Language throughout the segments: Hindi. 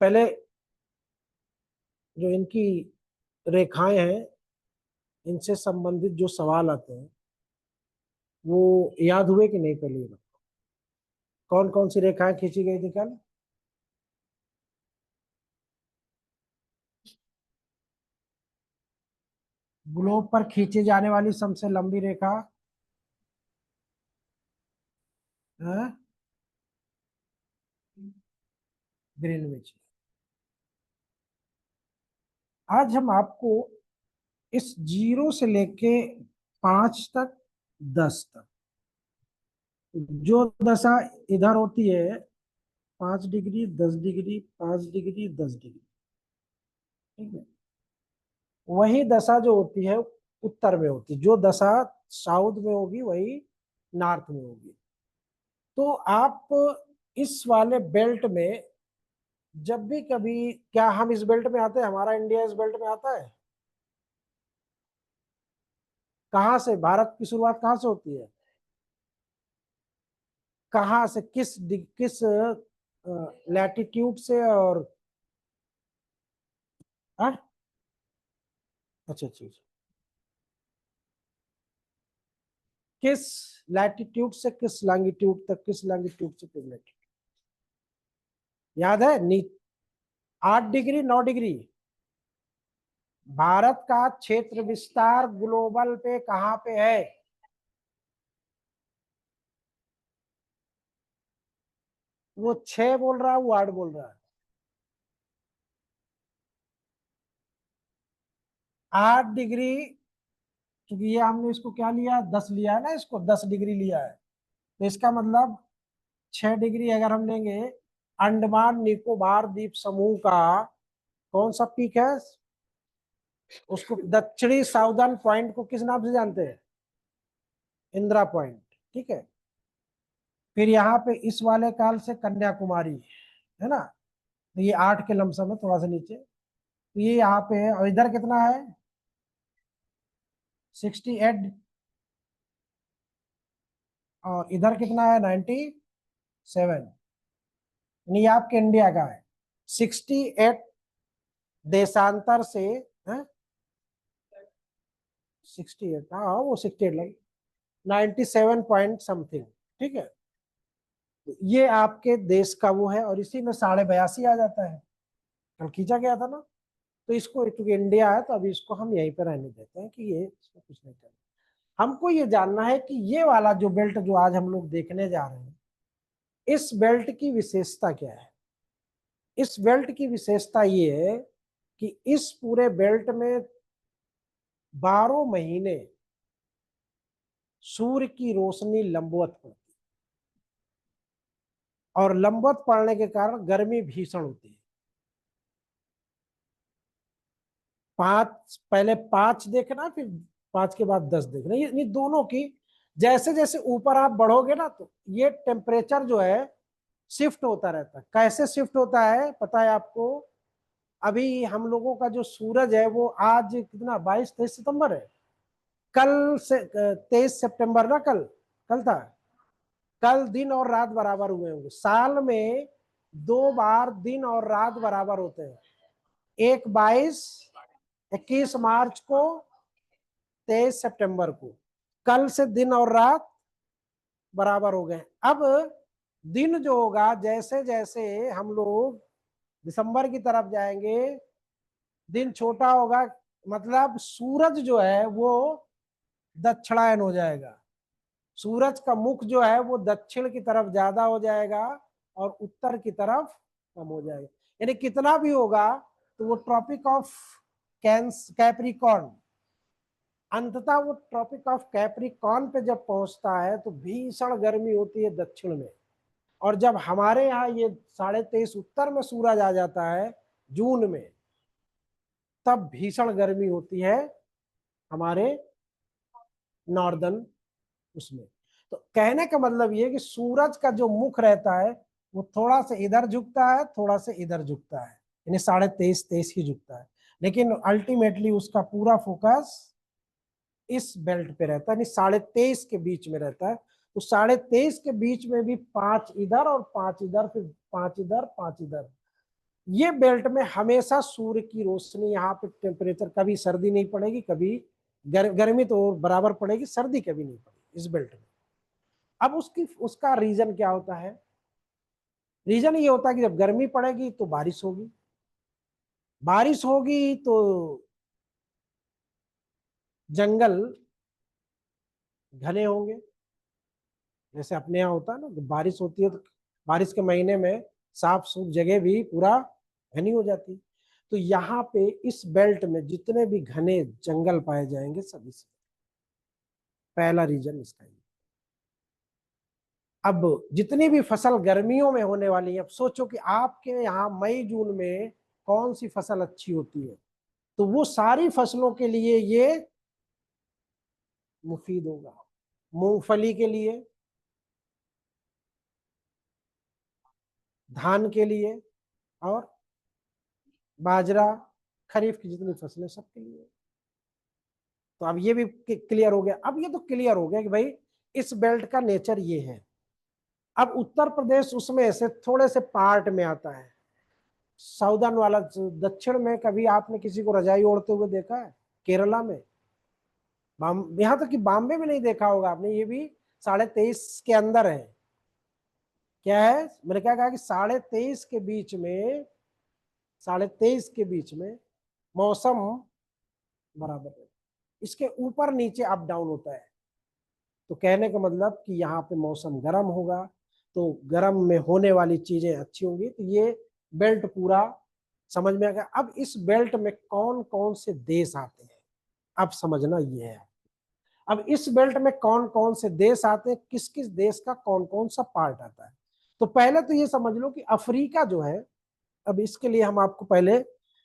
पहले जो इनकी रेखाएं हैं, इनसे संबंधित जो सवाल आते हैं वो याद हुए कि नहीं? पहले ये बताओ, कौन कौन सी रेखाएं खींची गई थी कल? ग्लोब पर खींची जाने वाली सबसे लंबी रेखा है ग्रीनविच। आज हम आपको इस 0 से लेके 5 तक, 10 तक जो दशा इधर होती है, 5 डिग्री, 10 डिग्री, 5 डिग्री, 10 डिग्री, ठीक है, वही दशा जो होती है उत्तर में होती है। जो दशा साउथ में होगी वही नॉर्थ में होगी। तो आप इस वाले बेल्ट में जब भी कभी, क्या हम इस बेल्ट में आते हैं? हमारा इंडिया इस बेल्ट में आता है? कहाँ से? भारत की शुरुआत कहाँ से होती है? कहाँ से, किस लैटिट्यूड से? और हाँ, अच्छा अच्छा अच्छा। किस लैटिट्यूड से किस लॉन्गिट्यूड तक, किस लॉन्गिट्यूड से किस लैटिट्यूड, याद है? 8 डिग्री, 9 डिग्री। भारत का क्षेत्र विस्तार ग्लोबल पे कहाँ पे है? वो 6 बोल रहा है, वो 8 बोल रहा है। 8 डिग्री, क्योंकि ये हमने इसको क्या लिया, 10 लिया है ना, इसको 10 डिग्री लिया है। तो इसका मतलब 6 डिग्री अगर हम लेंगे, अंडमान निकोबार द्वीप समूह का कौन सा पीक है? उसको दक्षिणी साउदर्न पॉइंट को किस नाम से जानते हैं? इंदिरा पॉइंट, ठीक है। फिर यहाँ पे इस वाले काल से कन्याकुमारी है ना, तो ये 8 के लमसम है, थोड़ा सा नीचे। तो ये यहाँ पे है, और इधर कितना है? 68। और इधर कितना है? 97। यानी आपके इंडिया का है 68 देशांतर से, है 68, हाँ वो 68 लगे, 97 पॉइंट समथिंग, ठीक है। तो ये आपके देश का वो है, और इसी में 82.5 आ जाता है, कल खींचा गया था ना। तो इसको, क्योंकि इंडिया है तो अभी इसको हम यहीं पर रहने देते हैं कि ये इसको कुछ नहीं करना। हमको ये जानना है कि ये वाला जो बेल्ट जो आज हम लोग देखने जा रहे हैं, इस बेल्ट की विशेषता क्या है? इस बेल्ट की विशेषता ये है कि इस पूरे बेल्ट में 12 महीने सूर्य की रोशनी लंबवत पड़ती है, और लंबवत पड़ने के कारण गर्मी भीषण होती है। 5, पहले 5 देखना, फिर 5 के बाद 10 देखना, ये दोनों की जैसे जैसे ऊपर आप बढ़ोगे ना, तो ये टेम्परेचर जो है शिफ्ट होता रहता है। कैसे शिफ्ट होता है पता है आपको? अभी हम लोगों का जो सूरज है वो आज कितना, 22-23 सितंबर है। कल से 23 सितंबर ना, कल कल था। कल दिन और रात बराबर हुए होंगे। साल में 2 बार दिन और रात बराबर होते हैं, एक 21 मार्च को, 23 सितंबर को। कल से दिन और रात बराबर हो गए। अब दिन जो होगा, जैसे जैसे हम लोग दिसंबर की तरफ जाएंगे, दिन छोटा होगा, मतलब सूरज जो है वो दक्षिणायन हो जाएगा। सूरज का मुख जो है वो दक्षिण की तरफ ज्यादा हो जाएगा और उत्तर की तरफ कम हो जाएगा। यानी कितना भी होगा तो वो ट्रॉपिक ऑफ कैप्रिकॉर्न, अंततः वो ट्रॉपिक ऑफ कैप्रिकॉर्न पे जब पहुंचता है तो भीषण गर्मी होती है दक्षिण में। और जब हमारे यहाँ ये 23.5 उत्तर में सूरज आ जाता है जून में, तब भीषण गर्मी होती है हमारे नॉर्दर्न उसमें। तो कहने का मतलब ये कि सूरज का जो मुख रहता है वो थोड़ा सा इधर झुकता है, थोड़ा सा इधर झुकता है, यानी 23.5 ही झुकता है, लेकिन अल्टीमेटली उसका पूरा फोकस इस बेल्ट पे रहता है, यानी 23.5 के बीच में रहता है। तो 23.5 के बीच में भी 5 इधर और 5 इधर, फिर 5 इधर, 5 इधर, ये बेल्ट में हमेशा सूर्य की रोशनी, यहाँ पे टेम्परेचर, कभी सर्दी नहीं पड़ेगी, कभी गर्मी तो बराबर पड़ेगी, सर्दी कभी नहीं पड़ेगी इस बेल्ट में। अब उसका रीजन क्या होता है? रीजन ये होता है कि जब गर्मी पड़ेगी तो बारिश होगी, बारिश होगी तो जंगल घने होंगे। जैसे अपने यहाँ होता है ना, जब बारिश होती है तो बारिश के महीने में साफ सुथ जगह भी पूरा घनी हो जाती है। तो यहाँ पे इस बेल्ट में जितने भी घने जंगल पाए जाएंगे सभी से, पहला रीजन इसका ही। अब जितनी भी फसल गर्मियों में होने वाली है, अब सोचो कि आपके यहाँ मई जून में कौन सी फसल अच्छी होती है, तो वो सारी फसलों के लिए ये मुफीद होगा। मूंगफली के लिए, धान के लिए, और बाजरा, खरीफ की जितनी फसलें सबके लिए। तो अब ये भी क्लियर हो गया। अब ये तो क्लियर हो गया कि भाई इस बेल्ट का नेचर ये है। अब उत्तर प्रदेश उसमें से थोड़े से पार्ट में आता है, साउदर्न वाला। दक्षिण में कभी आपने किसी को रजाई ओढ़ते हुए देखा है? केरला में, यहाँ तक कि बॉम्बे में नहीं देखा होगा आपने। ये भी 23.5 के अंदर है। क्या है? मैंने क्या कहा कि 23.5 के बीच में, 23.5 के बीच में मौसम बराबर है। इसके ऊपर नीचे अप डाउन होता है। तो कहने का मतलब कि यहाँ पे मौसम गर्म होगा, तो गर्म में होने वाली चीजें अच्छी होंगी। तो ये बेल्ट पूरा समझ में आ गया। अब इस बेल्ट में कौन कौन से देश आते हैं, अब समझना ये है। अब इस बेल्ट में कौन कौन से देश आते हैं, किस किस देश का कौन कौन सा पार्ट आता है। तो पहले तो ये समझ लो कि अफ्रीका जो है, अब इसके लिए हम आपको पहले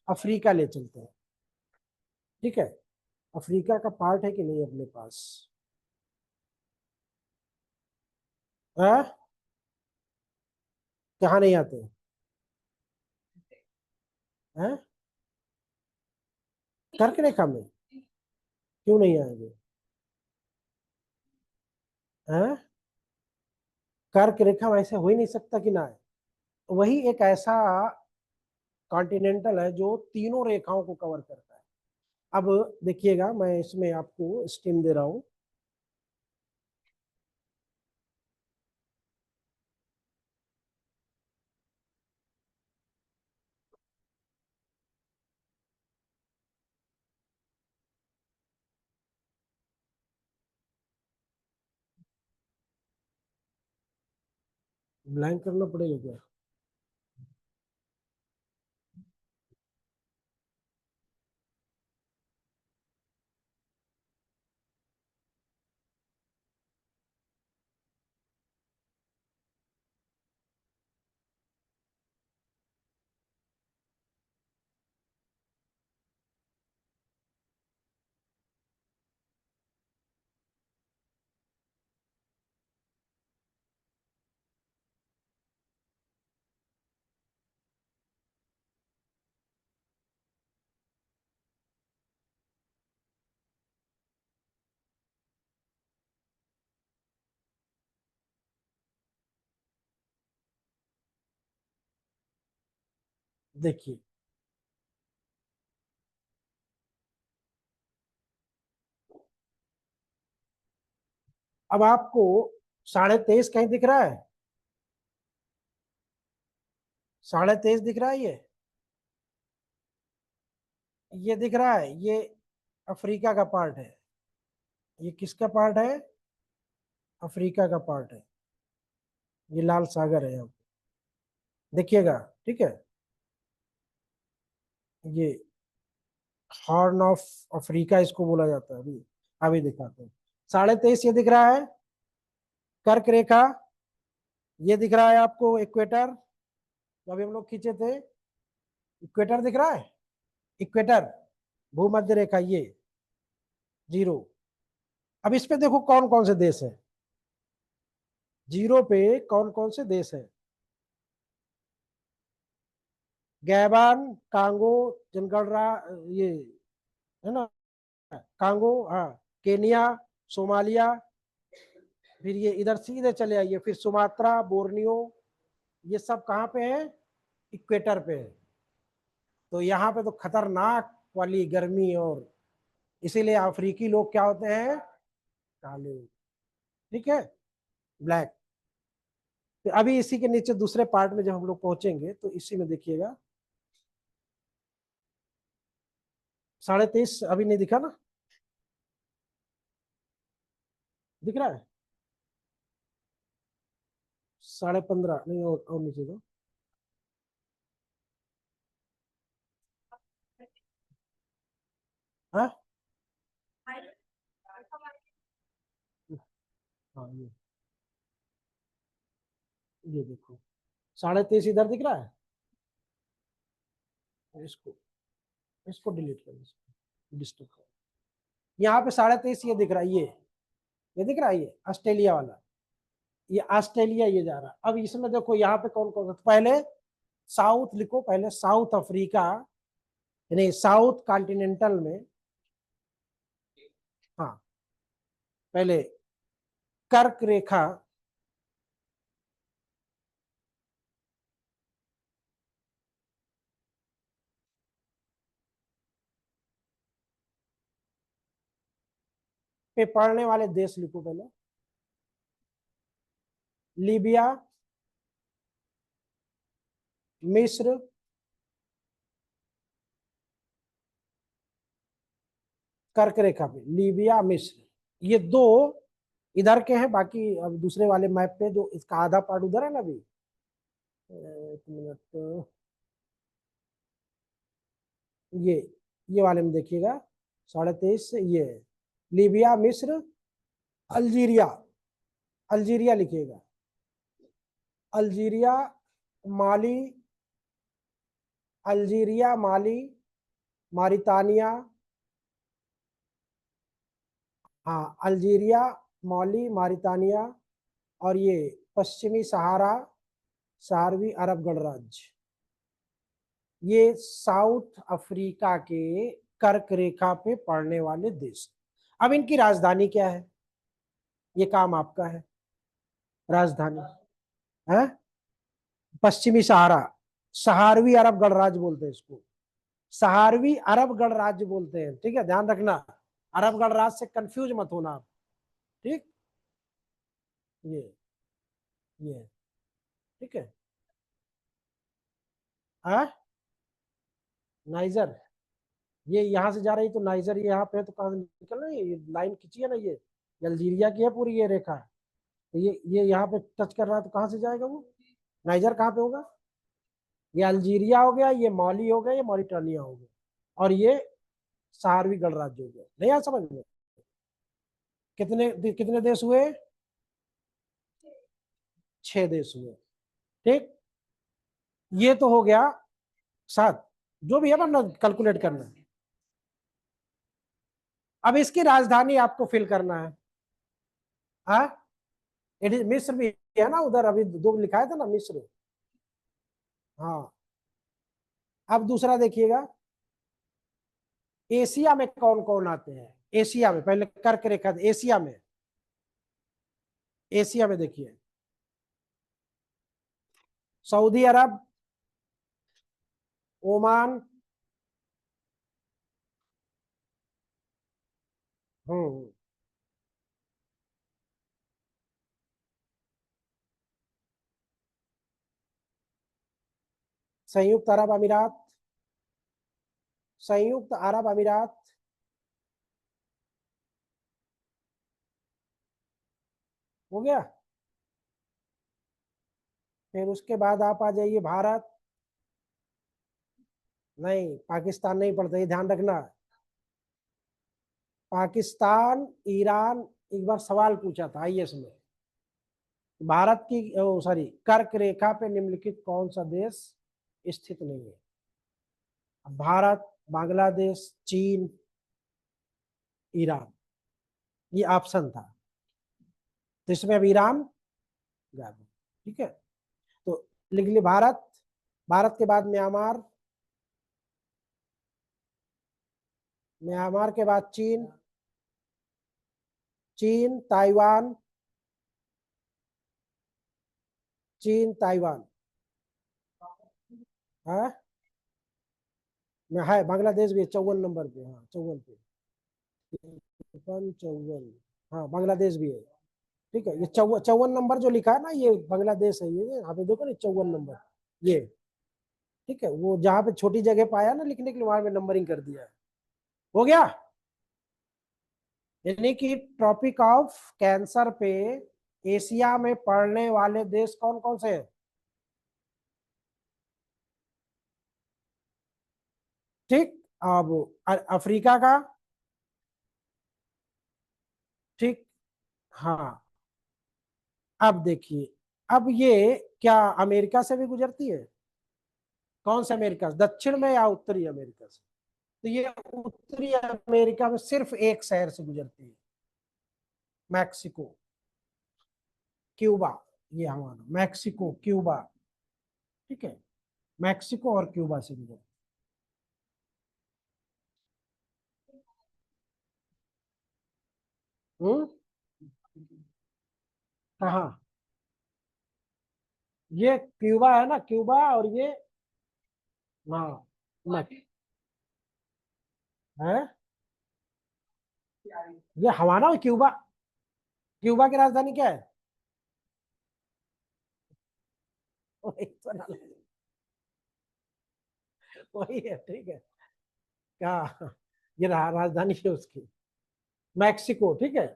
अफ्रीका ले चलते हैं, ठीक है? अफ्रीका का पार्ट है कि नहीं अपने पास? है? कहाँ नहीं आते हैं? कर्क रेखा में क्यों नहीं आएंगे? हैं? कर्क रेखा वैसे हो ही नहीं सकता कि ना आए। वही एक ऐसा कॉन्टिनेंटल है जो तीनों रेखाओं को कवर करता है। अब देखिएगा, मैं इसमें आपको स्टीम दे रहा हूं। ब्लैंक करना पड़ेगा क्या? देखिए, अब आपको 23.5 कहीं दिख रहा है? 23.5 दिख रहा है? ये दिख रहा है? ये अफ्रीका का पार्ट है। ये किसका पार्ट है? अफ्रीका का पार्ट है। ये लाल सागर है यहाँ पे, देखिएगा, ठीक है? ये हॉर्न ऑफ अफ्रीका इसको बोला जाता है। अभी अभी दिखाते हैं। 23.5 ये दिख रहा है कर्क रेखा। ये दिख रहा है आपको इक्वेटर, जो अभी हम लोग खींचे थे। इक्वेटर दिख रहा है? इक्वेटर, भूमध्य रेखा, ये 0। अब इस पे देखो कौन कौन से देश है। 0 पे कौन कौन से देश है? गैबान, कांगो, जनगणना, ये है ना, कांगो, हाँ, केनिया, सोमालिया। फिर ये इधर सीधे चले आइए, फिर सुमात्रा, बोर्नियो, ये सब कहाँ पे है? इक्वेटर पे है। तो यहाँ पे तो खतरनाक वाली गर्मी, और इसीलिए अफ्रीकी लोग क्या होते हैं, काले। ठीक है, ब्लैक। तो अभी इसी के नीचे दूसरे पार्ट में जब हम लोग पहुंचेंगे तो इसी में देखिएगा, 23.5 अभी नहीं दिखा ना, दिख रहा है? 15.5 नहीं, और नीचे दो। हाँ हाँ, ये देखो 23.5 इधर दिख रहा है। इसको इसको डिलीट कर, इसको डिस्टर्ब कर। यहाँ पे 23.5 ये दिख रहा है, ये दिख रहा है, ये ऑस्ट्रेलिया वाला, ये ऑस्ट्रेलिया ये जा रहा। अब इसमें देखो यहाँ पे कौन कौन सा, पहले साउथ लिखो, पहले साउथ अफ्रीका, यानी साउथ कॉन्टिनेंटल में। हाँ, पहले कर्क रेखा, पे पड़ने वाले देश लिखो पहले, लीबिया, मिस्र, कर्क रेखा पे लीबिया मिस्र, ये दो इधर के हैं। बाकी अब दूसरे वाले मैप पे जो इसका आधा पार्ट उधर है ना अभी, एक मिनट, ये ये वाले में देखिएगा, 23.5 से ये है, लीबिया मिस्र, अल्जीरिया, अल्जीरिया लिखिएगा, अल्जीरिया, माली, अल्जीरिया, माली, मारितानिया, हाँ अल्जीरिया, माली, मारितानिया, और ये पश्चिमी सहारा, सहारवी अरब गणराज्य, ये साउथ अफ्रीका के कर्क रेखा पे पड़ने वाले देश। अब इनकी राजधानी क्या है, ये काम आपका है। राजधानी है पश्चिमी सहारा, सहारवी अरब गणराज्य बोलते हैं इसको, सहारवी अरब गणराज्य बोलते हैं। ठीक है, ध्यान रखना, अरब गणराज्य से कंफ्यूज मत होना आप। ठीक, ये ठीक है। हाँ, नाइजर, ये यहाँ से जा रही तो नाइजर ये यहाँ पे, तो कहाँ से निकल रही है, ये लाइन खींची है ना, ये अल्जीरिया की है पूरी ये रेखा। तो ये यहाँ पे टच कर रहा है, तो कहाँ से जाएगा वो, नाइजर कहाँ पे होगा, ये अल्जीरिया हो गया, ये माली हो गया, ये मॉरिटानिया हो गया, और ये सहारवी गणराज्य हो गया। नहीं आ समझ में? कितने कितने देश हुए, 6 देश हुए। ठीक, ये तो हो गया 7, जो भी है वरना कैलकुलेट करना है। अब इसकी राजधानी आपको फिल करना है। हाँ, मिस्र भी है ना उधर, अभी दो लिखा था ना मिस्र। हाँ, अब दूसरा देखिएगा, एशिया में कौन कौन आते हैं, एशिया में पहले कर्क रेखा, एशिया में, एशिया में देखिए, सऊदी अरब, ओमान, हम्म, संयुक्त अरब अमीरात, संयुक्त अरब अमीरात, हो गया। फिर उसके बाद आप आ जाइए भारत, नहीं पाकिस्तान नहीं पड़ता, ये ध्यान रखना। पाकिस्तान, ईरान, एक बार सवाल पूछा था आईएएस में, भारत की, सॉरी, कर्क रेखा पे निम्नलिखित कौन सा देश स्थित नहीं है, भारत, बांग्लादेश, चीन, ईरान, ये ऑप्शन था, तो इसमें अब ईरान गायब है। ठीक है, तो लिख लिए भारत, भारत के बाद म्यांमार, म्यांमार के बाद चीन, चीन, ताइवान, चीन, ताइवान, हाँ में है, बांग्लादेश भी है 54 नंबर पे, हाँ 54 पे, 54, हाँ बांग्लादेश भी है। ठीक है, ये 54 नंबर जो लिखा है ना, ये बांग्लादेश है, ये यहाँ पे देखो ना 54 नंबर, ये ठीक है, वो जहाँ पे छोटी जगह पाया ना लिखने के लिए, वहां पे नंबरिंग कर दिया है। हो गया। यानी कि ट्रॉपिक ऑफ कैंसर पे एशिया में पड़ने वाले देश कौन कौन से हैं? ठीक। अब अफ्रीका का। ठीक। हाँ। अब देखिए, अब ये क्या अमेरिका से भी गुजरती है? कौन से अमेरिका से, दक्षिण में या उत्तरी अमेरिका से? तो ये उत्तरी अमेरिका में सिर्फ एक शहर से गुजरती है, मैक्सिको, क्यूबा। ये हमारा मैक्सिको क्यूबा। ठीक है, मैक्सिको और क्यूबा से गुजरती है। कहाँ? ये क्यूबा है ना, क्यूबा, और ये, हाँ, है, ये हवाना और क्यूबा। क्यूबा की राजधानी क्या है? वही तो वही है, ठीक है। क्या? ये राजधानी है उसकी, मैक्सिको। ठीक है,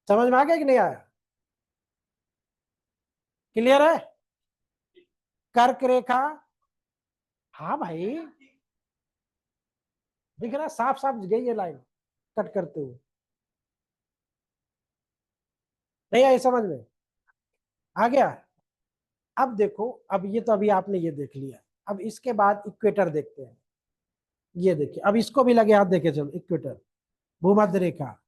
समझ में आ गया कि नहीं आया? क्लियर है? कर्क रेखा, हाँ भाई, दिख रहा साफ साफ गई है लाइन, कट करते हुए। नहीं आई समझ में? आ गया। अब देखो, अब ये तो अभी आपने ये देख लिया, अब इसके बाद इक्वेटर देखते हैं। ये देखिए, अब इसको भी लगे हाथ देखे चलो, इक्वेटर, भूमध्य रेखा,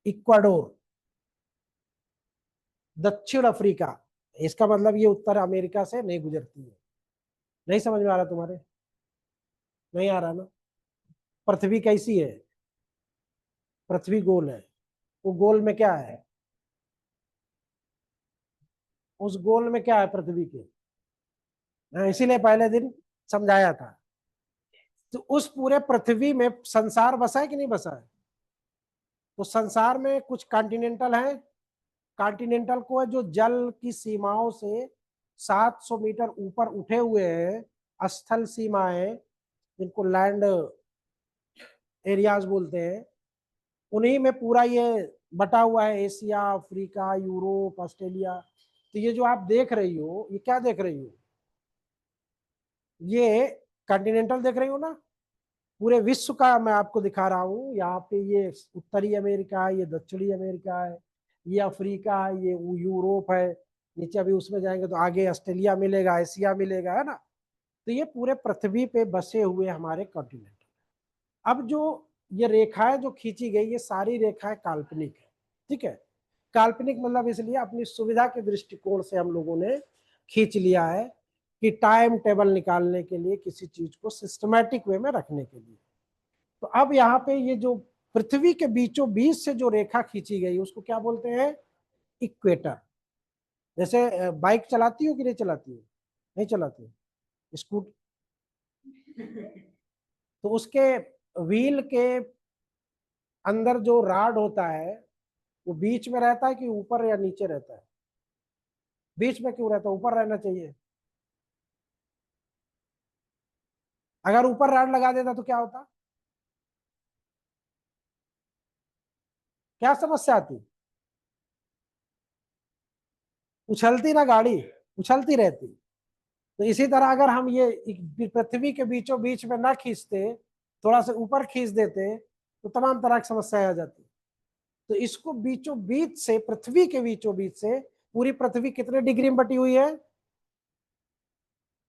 इक्वाडोर, दक्षिण अफ्रीका। इसका मतलब ये उत्तर अमेरिका से नहीं गुजरती है। नहीं समझ में आ रहा तुम्हारे? नहीं आ रहा ना? पृथ्वी कैसी है? पृथ्वी गोल है, वो गोल में क्या है? उस गोल में क्या है पृथ्वी के? हाँ, इसीलिए पहले दिन समझाया था। तो उस पूरे पृथ्वी में संसार बसा है कि नहीं बसा है? तो संसार में कुछ कॉन्टिनेंटल है, कॉन्टिनेंटल को है जो जल की सीमाओं से 700 मीटर ऊपर उठे हुए हैं, स्थल सीमाएं, जिनको लैंड एरियाज बोलते हैं। उन्हीं में पूरा ये बटा हुआ है, एशिया, अफ्रीका, यूरोप, ऑस्ट्रेलिया। तो ये जो आप देख रही हो, ये क्या देख रही हो? ये कॉन्टिनेंटल देख रही हो ना? पूरे विश्व का मैं आपको दिखा रहा हूँ। यहाँ पे ये उत्तरी अमेरिका है, ये दक्षिणी अमेरिका है, ये अफ्रीका है, ये यूरोप है। नीचे अभी उसमें जाएंगे तो आगे ऑस्ट्रेलिया मिलेगा, एशिया मिलेगा, है ना? तो ये पूरे पृथ्वी पे बसे हुए हमारे कॉन्टिनेंट। अब जो ये रेखाएं जो खींची गई, ये सारी रेखाएं काल्पनिक है। ठीक है, काल्पनिक मतलब इसलिए अपनी सुविधा के दृष्टिकोण से हम लोगों ने खींच लिया है, कि टाइम टेबल निकालने के लिए, किसी चीज को सिस्टमैटिक वे में रखने के लिए। तो अब यहाँ पे ये जो पृथ्वी के बीचों बीच से जो रेखा खींची गई, उसको क्या बोलते हैं? इक्वेटर। जैसे बाइक चलाती हो कि नहीं चलाती हो? नहीं चलाती हो? स्कूट, तो उसके व्हील के अंदर जो राड होता है, वो बीच में रहता है कि ऊपर या नीचे रहता है? बीच में क्यों रहता है? ऊपर रहना चाहिए। अगर ऊपर राड लगा देता तो क्या होता? क्या समस्या आती? उछलती ना गाड़ी, उछलती रहती। तो इसी तरह अगर हम ये पृथ्वी के बीचों बीच में ना खींचते, थोड़ा सा ऊपर खींच देते, तो तमाम तरह की समस्याएं आ जाती। तो इसको बीचों बीच से, पृथ्वी के बीचों बीच से, पूरी पृथ्वी कितने डिग्री में बटी हुई है?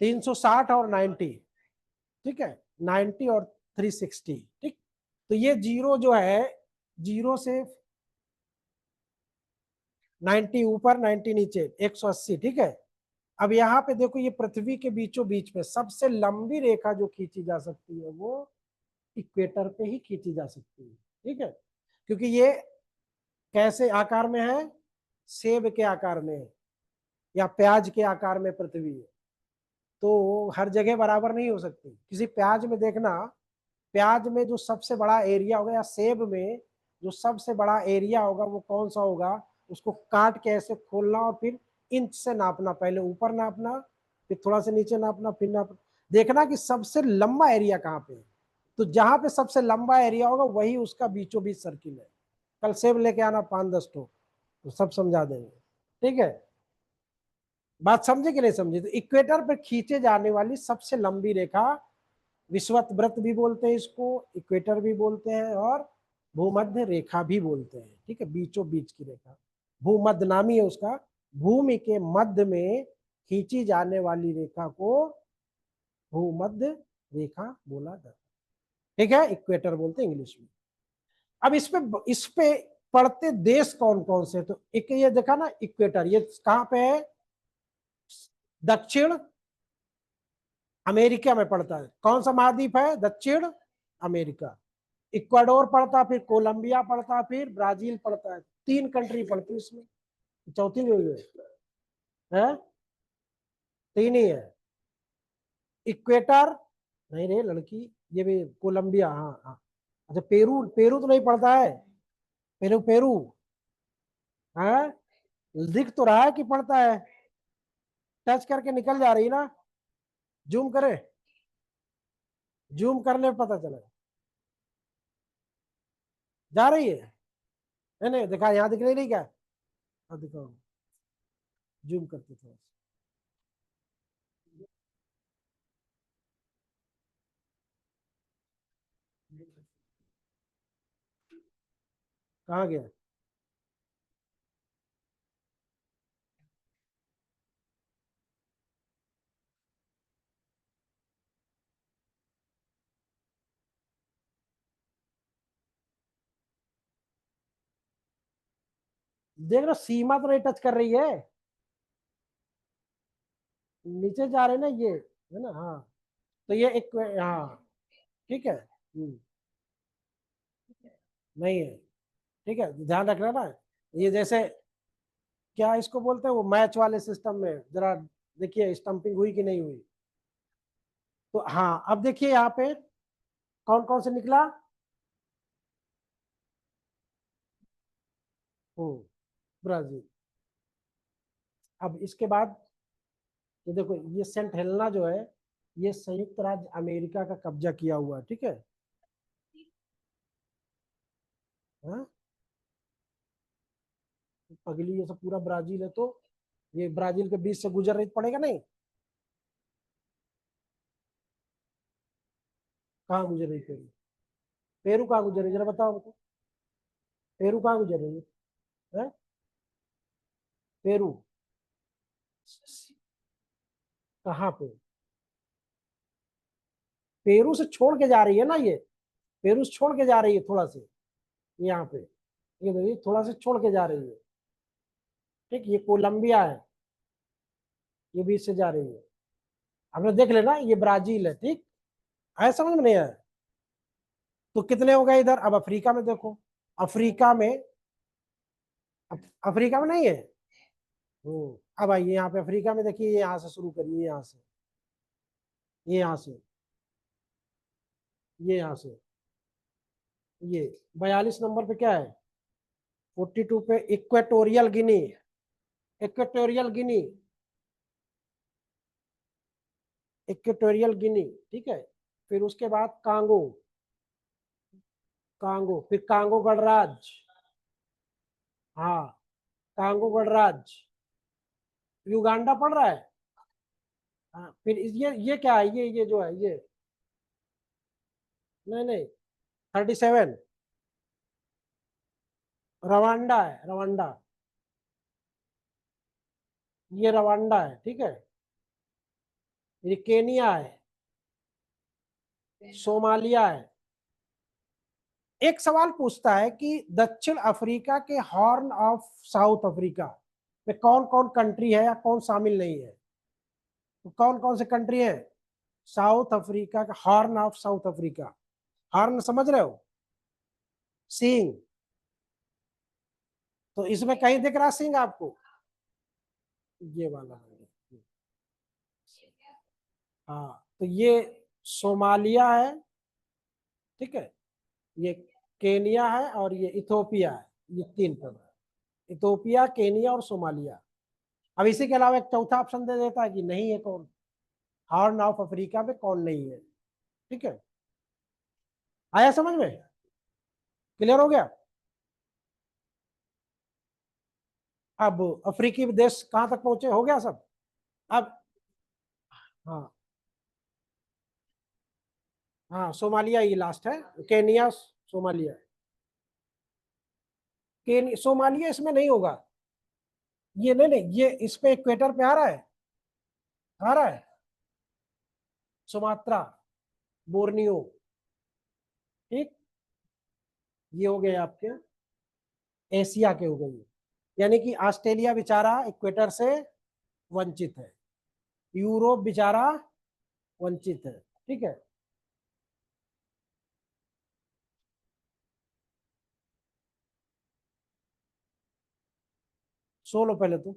360 और 90। ठीक है, 90 और 360। ठीक। तो ये जीरो जो है, जीरो से 90 ऊपर, 90 नीचे, 180। ठीक है। अब यहाँ पे देखो, ये पृथ्वी के बीचों बीच में सबसे लंबी रेखा जो खींची जा सकती है, वो इक्वेटर पे ही खींची जा सकती है। ठीक है, क्योंकि ये कैसे आकार में है? सेब के आकार में है। या प्याज के आकार में पृथ्वी है, तो हर जगह बराबर नहीं हो सकती। किसी प्याज में देखना, प्याज में जो सबसे बड़ा एरिया होगा, या सेब में जो सबसे बड़ा एरिया होगा वो कौन सा होगा, उसको काट के ऐसे खोलना और फिर इंच से नापना, पहले ऊपर नापना, फिर थोड़ा सा नीचे नापना, फिर नापना, देखना कि सबसे लंबा एरिया कहाँ पे है। तो जहां पे सबसे लंबा एरिया होगा वही उसका बीचों बीच सर्किल है। कल सेब लेके आना 5-10 ठो, तो सब समझा देंगे। ठीक है, बात समझे कि नहीं समझे? तो इक्वेटर पर खींचे जाने वाली सबसे लंबी रेखा, विषुवत व्रत भी बोलते हैं इसको, इक्वेटर भी बोलते हैं, और भूमध्य रेखा भी बोलते हैं। ठीक है, बीचों बीच की रेखा, भूमध्य नामी है उसका। भूमि के मध्य में खींची जाने वाली रेखा को भूमध्य रेखा बोला जाता है। ठीक है, इक्वेटर बोलते हैं इंग्लिश में। अब इस पे पड़ते देश कौन कौन से? तो एक ये देखा ना इक्वेटर, ये कहां पे है? दक्षिण अमेरिका में पड़ता है। कौन सा महाद्वीप है? दक्षिण अमेरिका। इक्वाडोर पड़ता, फिर कोलंबिया पड़ता, फिर ब्राजील पड़ता है। 3 कंट्री पड़ती है इसमें, चौथी भी हुई है? 3 ही है। इक्वेटर नहीं रे लड़की, ये भी कोलंबिया, हाँ हाँ। अच्छा, पेरू, पेरू तो नहीं पड़ता है? पेरू, पेरू, हाँ, दिख तो रहा है कि पड़ता है। टच करके निकल जा रही ना, जूम करे, जूम करने पे पता चला जा रही है। नहीं नहीं, दिखा, यहाँ दिख नहीं रही क्या? अब दिखाओ, जूम करते थोड़ा। कहाँ गया? देख लो, सीमा तो नहीं टच कर रही है, नीचे जा रहे ना ये, है ना? हाँ, तो ये एक, हाँ, ठीक है। नहीं है। ठीक है, ध्यान रखना ना। ये जैसे, क्या इसको बोलते हैं वो मैच वाले सिस्टम में, जरा देखिए स्टंपिंग हुई कि नहीं हुई। तो हाँ, अब देखिए यहाँ पे कौन कौन से निकला। ब्राजील। अब इसके बाद ये देखो, ये सेंट हेलेना जो है, ये संयुक्त राज्य अमेरिका का कब्जा किया हुआ है। ठीक है, हाँ, अगली ये सब पूरा ब्राजील है, तो ये ब्राजील के बीच से गुजर रही पड़ेगा नहीं? कहाँ गुजर रही पेरू? पेरू कहाँ गुजर रही जरा बताओ हमको। पेरू कहाँ गुजर रही है? पेरू कहाँ पे? पेरू से छोड़ के जा रही है ना ये, पेरू से छोड़ के जा रही है थोड़ा से, यहाँ पे ये देखिए, थोड़ा से छोड़ के जा रही है। ठीक, ये कोलंबिया है, ये बीच से जा रही है। हमने देख लेना, ये ब्राजील है। ठीक है, समझ में नहीं आया? तो कितने हो गए इधर? अब अफ्रीका में देखो, अफ्रीका में, अफ्रीका में नहीं है। अब आइए यहाँ पे अफ्रीका में, देखिए यहाँ से शुरू करिए, यहाँ से, ये यहाँ से, ये यहाँ से, ये 42 नंबर पे क्या है? 42 पे Equatorial Guinea, Equatorial Guinea, Equatorial Guinea. ठीक है, फिर उसके बाद कांगो, कांगो, फिर कांगो गणराज्य, हाँ, कांगो गणराज्य। युगांडा पड़ रहा है, हाँ, फिर ये क्या है? ये जो है ये, नहीं नहीं, 37, रवांडा है, रवांडा, ये रवांडा है। ठीक है, ये केनिया है, सोमालिया है। एक सवाल पूछता है कि दक्षिण अफ्रीका के हॉर्न ऑफ साउथ अफ्रीका में कौन कौन कंट्री है या कौन शामिल नहीं है? तो कौन कौन से कंट्री है? साउथ अफ्रीका का horn of south Africa, horn समझ रहे हो? सिंह, तो इसमें कहीं दिख रहा सिंह आपको? ये वाला है। हाँ, तो ये सोमालिया है, ठीक है, ये केनिया है और ये इथोपिया है। ये तीन पर है, इथोपिया, केनिया और सोमालिया। अब इसी के अलावा एक चौथा ऑप्शन दे देता है कि नहीं है कौन, हॉर्न ऑफ अफ्रीका में कौन नहीं है। ठीक है, आया समझ में, क्लियर हो गया। अब अफ्रीकी देश कहां तक पहुंचे, हो गया सब। अब हाँ, हाँ सोमालिया ये लास्ट है, केनिया सोमालिया। सोमालिया इसमें नहीं होगा, ये नहीं नहीं, ये इस पे इक्वेटर पे आ रहा है, आ रहा है, सुमात्रा, बोर्नियो, ठीक, ये हो गए आपके एशिया के हो गए। यानी कि ऑस्ट्रेलिया बेचारा इक्वेटर से वंचित है, यूरोप बेचारा वंचित है। ठीक है, सो लो पहले तो।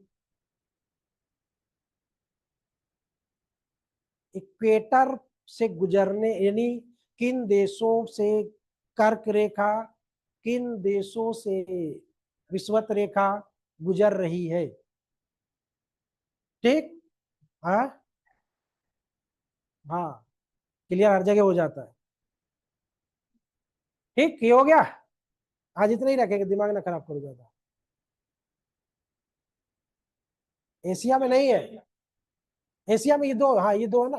इक्वेटर से गुजरने यानी किन देशों से कर्क रेखा, किन देशों से विषुवत रेखा गुजर रही है, ठीक। हाँ, हाँ, क्लियर हर जगह हो जाता है। ठीक, ये हो गया। आज इतना ही रखेंगे, दिमाग ना खराब करो ज्यादा। एशिया में नहीं है, एशिया में ये दो, हाँ ये दो है ना।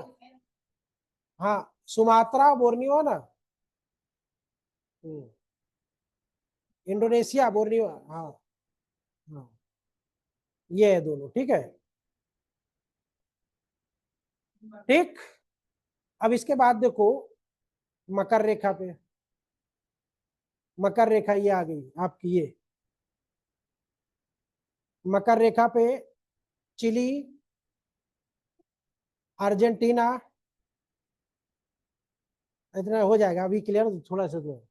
हाँ, सुमात्रा बोर्नियो है ना। हम्म, इंडोनेशिया बोर्नियो, हाँ, हाँ, ये है दोनों, ठीक है। ठीक, अब इसके बाद देखो मकर रेखा पे, मकर रेखा ये आ गई आपकी, ये मकर रेखा पे चिली, अर्जेंटीना, इतना हो जाएगा अभी क्लियर, थोड़ा सा तो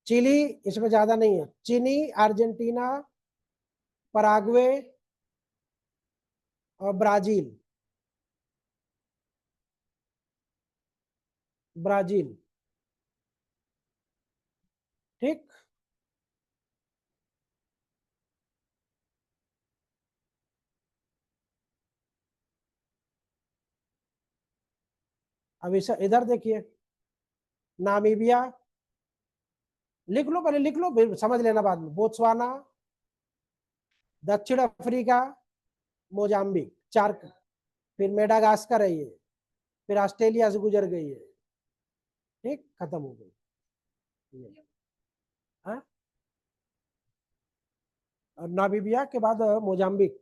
चिली, इसमें ज्यादा नहीं है, चिली, अर्जेंटीना, पराग्वे और ब्राजील, ब्राजील, ठीक। अब इस इधर देखिए, नामीबिया, लिख लो पहले, लिख लो फिर समझ लेना बाद में, बोत्सवाना, दक्षिण अफ्रीका, मोजाम्बिक, चार, फिर मेडागास्कर है ये, फिर ऑस्ट्रेलिया से गुजर गई है, ठीक, खत्म हो गई ये। हाँ? और नामीबिया के बाद मोजाम्बिक,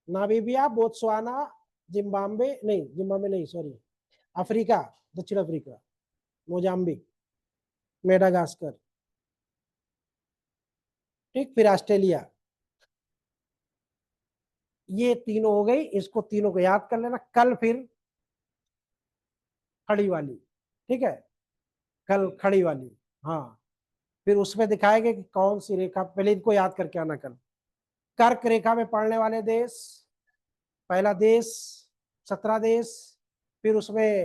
नामीबिया, बोत्सवाना, जिम्बाब्वे नहीं, जिम्बाब्वे नहीं सॉरी, अफ्रीका, दक्षिण अफ्रीका, मोजाम्बिक, मेडागास्कर, ठीक, फिर ऑस्ट्रेलिया। ये तीनों हो गई, इसको तीनों को याद कर लेना, कल फिर खड़ी वाली, ठीक है, कल खड़ी वाली। हाँ, फिर उसमें दिखाएंगे कि कौन सी रेखा, पहले इनको याद करके आना कल। कर्क रेखा में पड़ने वाले देश, पहला देश 17 देश, फिर उसमें